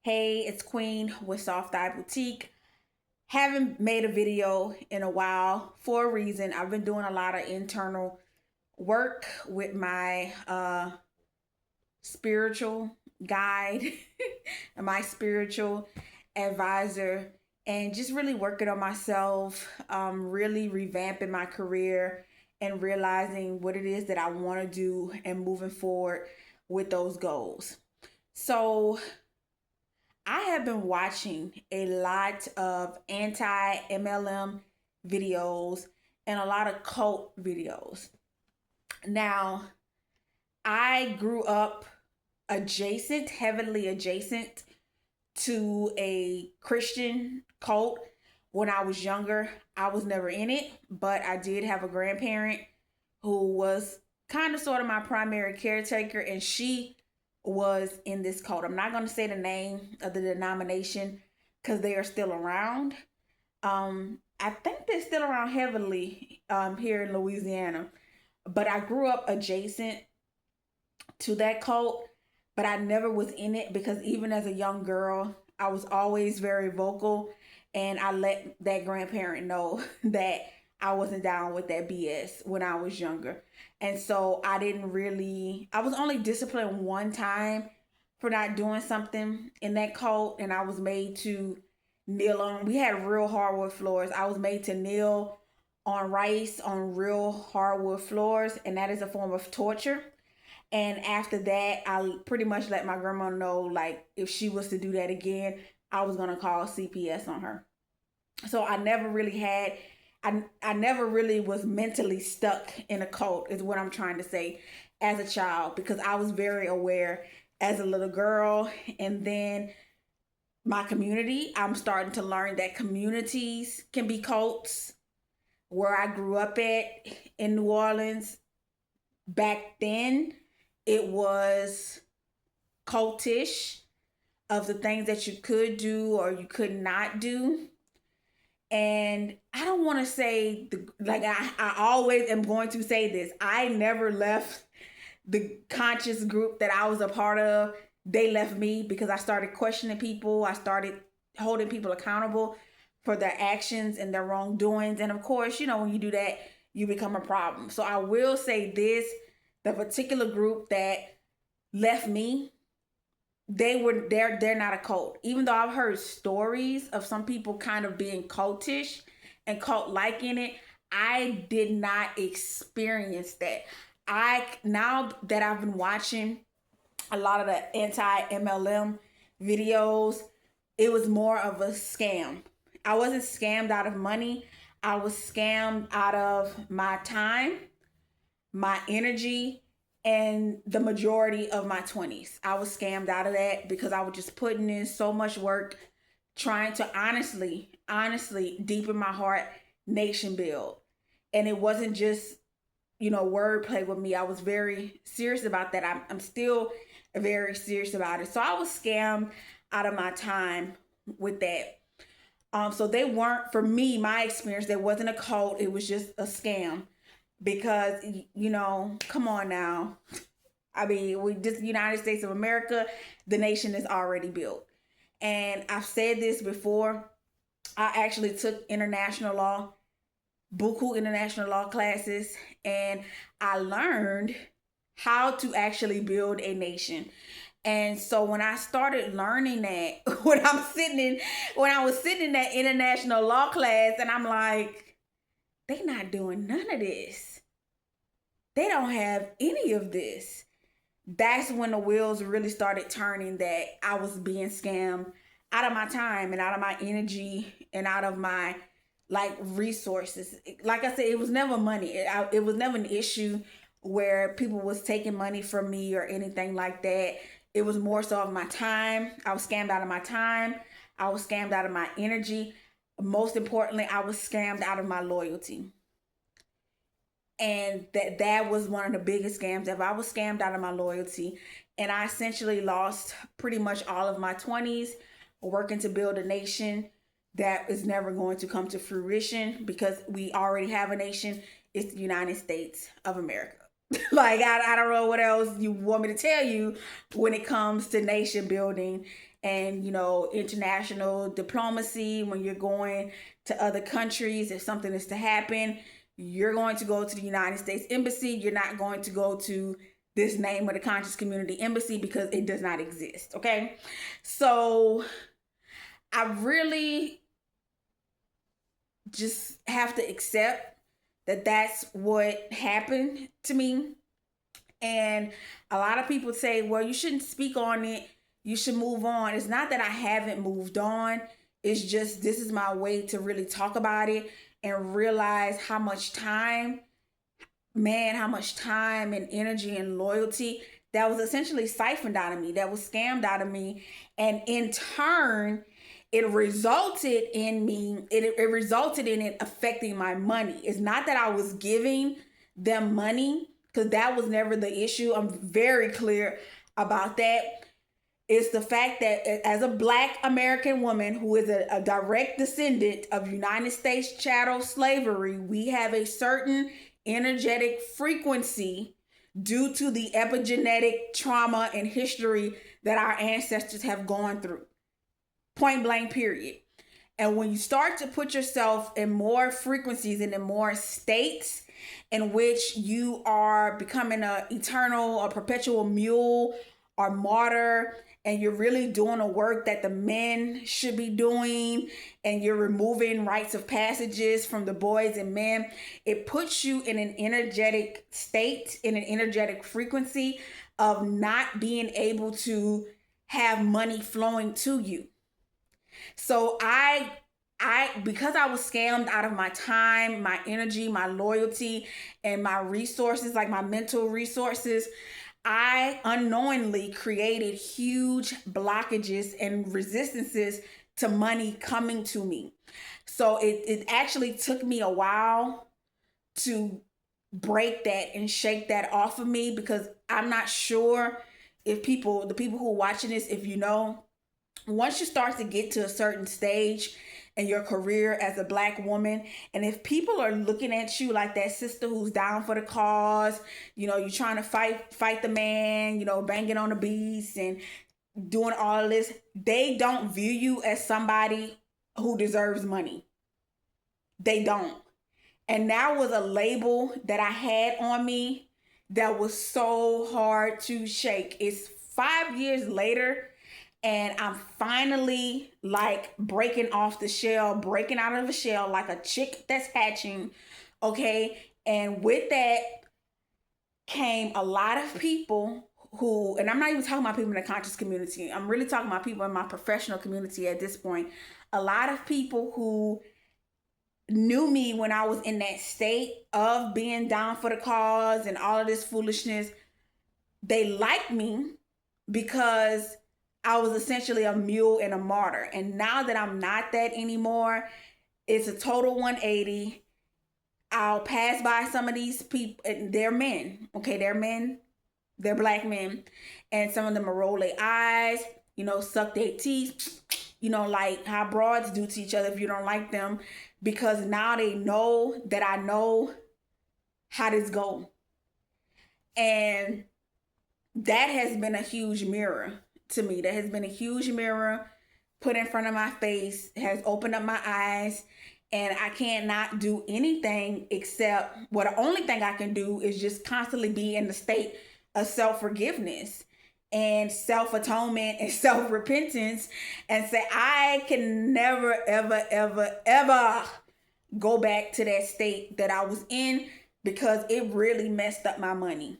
Hey, it's Queen with Soft Eye Boutique. Haven't made a video in a while for a reason. I've been doing a lot of internal work with my spiritual guide and my spiritual advisor, and just really working on myself, really revamping my career and realizing what it is that I want to do and moving forward with those goals. So, I have been watching a lot of anti MLM videos and a lot of cult videos. Now, I grew up heavily adjacent to a Christian cult when I was younger. I was never in it, but I did have a grandparent who was kind of sort of my primary caretaker, and she was in this cult. I'm not going to say the name of the denomination because they are still around. I think they're still around heavily here in Louisiana, but I grew up adjacent to that cult, but I never was in it because even as a young girl, I was always very vocal, and I let that grandparent know that I wasn't down with that BS when I was younger. And so I was only disciplined one time for not doing something in that cult, and I was made to kneel on, we had real hardwood floors. I was made to kneel on rice on real hardwood floors, and that is a form of torture. And after that, I pretty much let my grandma know, like, if she was to do that again, I was gonna call CPS on her. So I never really was mentally stuck in a cult, is what I'm trying to say, as a child, because I was very aware as a little girl. And then my community, I'm starting to learn that communities can be cults. Where I grew up at in New Orleans, back then, it was cultish of the things that you could do or you could not do. And I don't want to say, I always am going to say this. I never left the conscious group that I was a part of. They left me because I started questioning people. I started holding people accountable for their actions and their wrongdoings. And of course, when you do that, you become a problem. So I will say this: the particular group that left me, they're not a cult. Even though I've heard stories of some people kind of being cultish and cult like in it, I did not experience that. I Now that I've been watching a lot of the anti MLM videos, it was more of a scam. I wasn't scammed out of money. I was scammed out of my time, my energy, and the majority of my 20s. I was scammed out of that because I was just putting in so much work trying to honestly, deep in my heart, nation build. And it wasn't just, wordplay with me. I was very serious about that. I'm still very serious about it. So I was scammed out of my time with that. So they weren't, for me, my experience, there wasn't a cult. It was just a scam because, come on now. I mean, we just, United States of America, the nation is already built. And I've said this before. I actually took international law, buku international law classes, and I learned how to actually build a nation. And so when I started learning that, when I was sitting in that international law class, and I'm like, they not doing none of this. They don't have any of this. That's when the wheels really started turning, that I was being scammed out of my time and out of my energy and out of my resources. Like I said, it was never money. It was never an issue where people was taking money from me or anything like that. It was more so of my time. I was scammed out of my time. I was scammed out of my energy. Most importantly, I was scammed out of my loyalty. And that was one of the biggest scams ever. I was scammed out of my loyalty, and I essentially lost pretty much all of my 20s working to build a nation that is never going to come to fruition because we already have a nation. It's the United States of America. Like, I don't know what else you want me to tell you when it comes to nation building and, international diplomacy. When you're going to other countries, if something is to happen, you're going to go to the United States Embassy. You're not going to go to this name of the conscious community embassy because it does not exist. Okay. So I really just have to accept that that's what happened to me. And a lot of people say, well, you shouldn't speak on it. You should move on. It's not that I haven't moved on. It's just this is my way to really talk about it and realize how much time, man, how much time and energy and loyalty that was essentially siphoned out of me, that was scammed out of me. And in turn, it resulted in it affecting my money. It's not that I was giving them money, because that was never the issue. I'm very clear about that. It's the fact that as a Black American woman who is a direct descendant of United States chattel slavery, we have a certain energetic frequency due to the epigenetic trauma and history that our ancestors have gone through. Point blank, period. And when you start to put yourself in more frequencies and in more states in which you are becoming an eternal or perpetual mule or martyr, and you're really doing the work that the men should be doing, and you're removing rites of passages from the boys and men, it puts you in an energetic state, in an energetic frequency of not being able to have money flowing to you. So I because I was scammed out of my time, my energy, my loyalty, and my resources, like my mental resources, I unknowingly created huge blockages and resistances to money coming to me. So it actually took me a while to break that and shake that off of me, because I'm not sure if the people who are watching this, if you know, once you start to get to a certain stage in your career as a Black woman, and if people are looking at you like that sister who's down for the cause, you're trying to fight the man, banging on the beast and doing all this, they don't view you as somebody who deserves money. They don't. And that was a label that I had on me that was so hard to shake. It's 5 years later, and I'm finally like breaking off the shell, breaking out of the shell like a chick that's hatching. Okay. And with that came a lot of people who, and I'm not even talking about people in the conscious community, I'm really talking about people in my professional community at this point. A lot of people who knew me when I was in that state of being down for the cause and all of this foolishness, they liked me because I was essentially a mule and a martyr. And now that I'm not that anymore, it's a total 180. I'll pass by some of these people, and they're men. Okay, they're men. They're Black men. And some of them will roll their eyes, suck their teeth, like how broads do to each other if you don't like them. Because now they know that I know how this goes. And that has been a huge mirror to me. That has been a huge mirror put in front of my face, has opened up my eyes, and I cannot do anything except, well, the only thing I can do is just constantly be in the state of self-forgiveness and self-atonement and self-repentance, and say I can never, ever, ever, ever go back to that state that I was in, because it really messed up my money.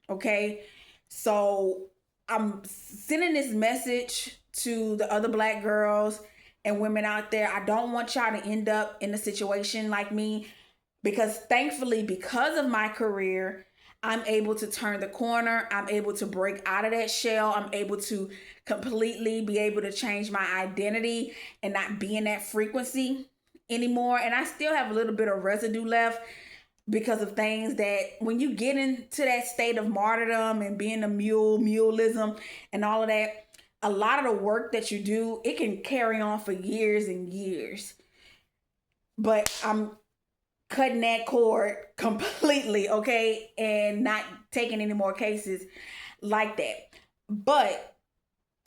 Okay? So I'm sending this message to the other Black girls and women out there. I don't want y'all to end up in a situation like me, because thankfully, because of my career, I'm able to turn the corner. I'm able to break out of that shell. I'm able to completely be able to change my identity and not be in that frequency anymore. And I still have a little bit of residue left, because of things that when you get into that state of martyrdom and being a mulism and all of that, a lot of the work that you do, it can carry on for years and years. But I'm cutting that cord completely, okay, and not taking any more cases like that. But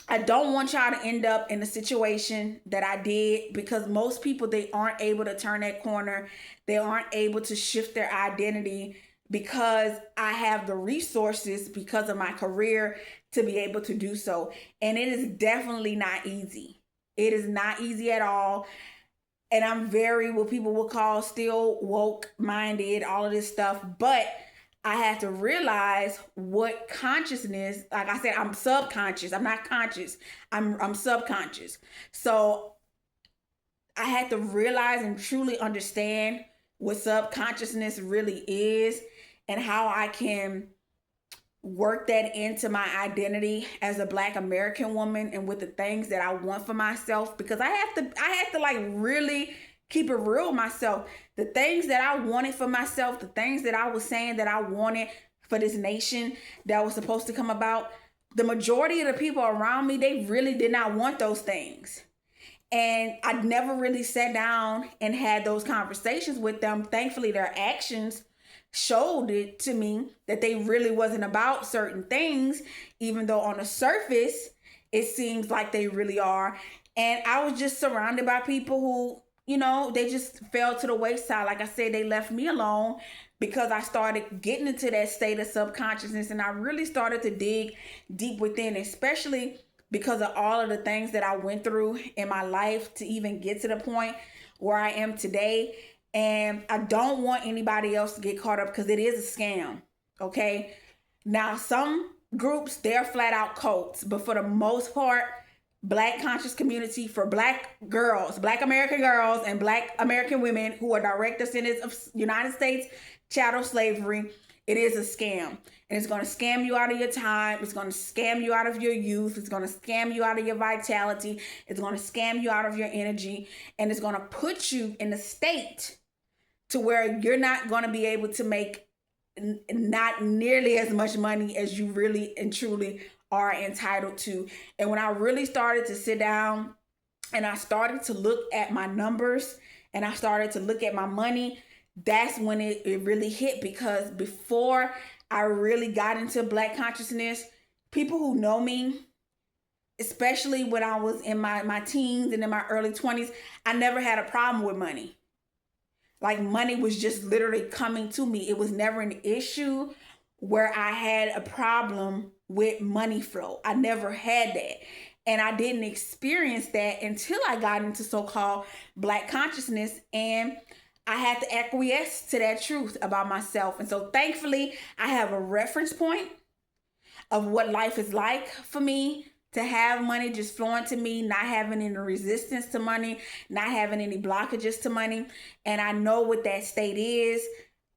I don't want y'all to end up in the situation that I did, because most people, they aren't able to turn that corner. They aren't able to shift their identity because I have the resources, because of my career, to be able to do so. And it is definitely not easy. It is not easy at all. And I'm very, what people would call, still woke minded, all of this stuff. But I had to realize what consciousness, like I said, I'm subconscious. I'm not conscious. I'm subconscious. So I had to realize and truly understand what subconsciousness really is, and how I can work that into my identity as a Black American woman, and with the things that I want for myself, because I had to like really keep it real with myself. The things that I wanted for myself, the things that I was saying that I wanted for this nation that was supposed to come about, the majority of the people around me, they really did not want those things. And I never really sat down and had those conversations with them. Thankfully, their actions showed it to me that they really wasn't about certain things, even though on the surface it seems like they really are. And I was just surrounded by people who, they just fell to the wayside. Like I said, they left me alone because I started getting into that state of subconsciousness, and I really started to dig deep within, especially because of all of the things that I went through in my life to even get to the point where I am today. And I don't want anybody else to get caught up, because it is a scam. Okay. Now, some groups, they're flat out cults, but for the most part, Black conscious community, for Black girls, Black American girls, and Black American women who are direct descendants of United States chattel slavery, it is a scam. And it's going to scam you out of your time. It's going to scam you out of your youth. It's going to scam you out of your vitality. It's going to scam you out of your energy. And it's going to put you in a state to where you're not going to be able to make not nearly as much money as you really and truly are entitled to. And when I really started to sit down and I started to look at my numbers and I started to look at my money, that's when it really hit. Because before I really got into Black consciousness, people who know me, especially when I was in my teens and in my early 20s, I never had a problem with money. Like, money was just literally coming to me. It was never an issue where I had a problem with money flow. I never had that. And I didn't experience that until I got into so-called Black consciousness, and I had to acquiesce to that truth about myself. And so thankfully, I have a reference point of what life is like for me, to have money just flowing to me, not having any resistance to money, not having any blockages to money. And I know what that state is.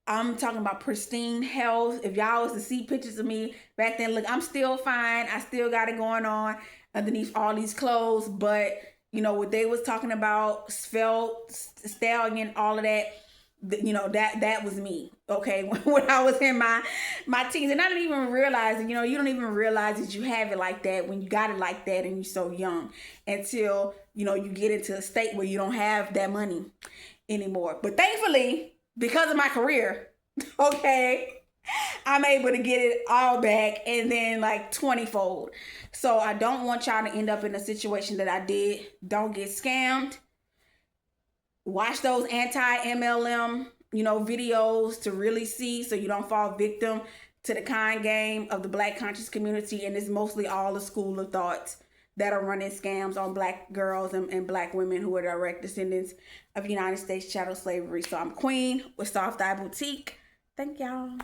I'm talking about pristine health. If y'all was to see pictures of me back then, look, I'm still fine. I still got it going on underneath all these clothes. But, what they was talking about, svelte, stallion, all of that, that was me. Okay. When I was in my teens, and I didn't even realize it. You don't even realize that you have it like that when you got it like that and you're so young, until, you get into a state where you don't have that money anymore. But thankfully, because of my career, okay, I'm able to get it all back, and then like 20-fold. So I don't want y'all to end up in a situation that I did. Don't get scammed. Watch those Anti MLM, videos to really see, so you don't fall victim to the con game of the Black conscious community. And it's mostly all the school of thoughts that are running scams on Black girls and Black women who are direct descendants of United States chattel slavery. So I'm Queen with Soft Eye Boutique. Thank y'all.